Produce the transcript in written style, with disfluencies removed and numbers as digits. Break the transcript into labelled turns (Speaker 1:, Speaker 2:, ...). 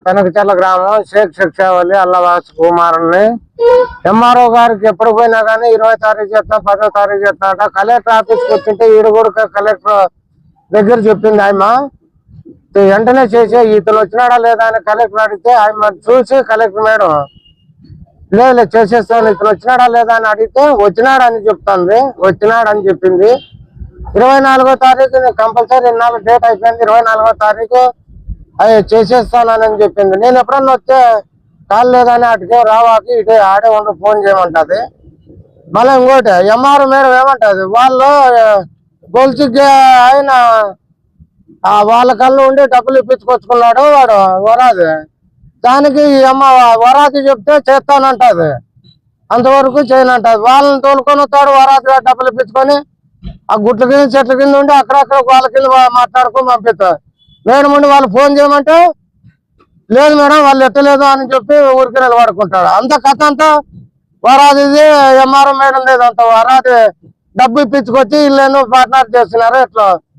Speaker 1: కనకచర్ల గ్రామం షేక్ శిక్షావళి అల్లవాస్ కుమారుని ఎంఆర్ఓ గారికి ఎప్పుడు పోయినా కానీ 20 తారీఖు చేస్తా 10వ తారీఖు చేస్తా అంట. కలెక్టర్ ఆఫీస్కి వచ్చింటే ఈడు కూడా కలెక్టర్ దగ్గర చెప్పింది ఆయమ్మ వెంటనే చేసే ఇతను వచ్చినాడా లేదా అని కలెక్టర్ అడిగితే ఆయమ్మ చూసి కలెక్టర్ మేడం లేదు చేసేస్తాను ఇతను వచ్చినాడా లేదా అని అడిగితే వచ్చినాడని చెప్తుంది. వచ్చినాడని చెప్పింది. 24వ తారీఖు కంపల్సరీ ఇన్నాళ్ళు డేట్ అయిపోయింది. 24వ తారీఖు అవి చేసేస్తానని చెప్పింది. నేను ఎప్పుడన్నా వస్తే కాలు లేదని అటుకే రావాకి ఇటే ఆడే ఉండి ఫోన్ చేయమంటది. మళ్ళీ ఇంకోటి ఎంఆర్ మేడం ఏమంటది వాళ్ళు గొలుసుకి ఆయన వాళ్ళ కళ్ళు ఉండి డబ్బులు ఇప్పించుకొచ్చుకున్నాడు వాడు వరాది. దానికి వరాది చెప్తే చేస్తానంటది. అంతవరకు చేయనంటది. వాళ్ళని తోలుకొని వస్తాడు వరాది డబ్బులు ఇప్పించుకొని ఆ గుట్ల కింద చెట్ల కింద ఉండి అక్కడక్కడ వాళ్ళ కింద మాట్లాడుకొని పంపిస్తారు. మేడం ఉండి వాళ్ళు ఫోన్ చేయమంటే లేదు మేడం వాళ్ళు ఎట్టలేదు అని చెప్పి ఊరికి నిలబడుకుంటాడు. అంత కథ అంతా వరాదిది ఎంఆర్ఓ మేడం లేదంత వరాది డబ్బు ఇప్పించుకొచ్చి వీళ్ళు పార్ట్నర్ చేస్తున్నారు. ఇట్లా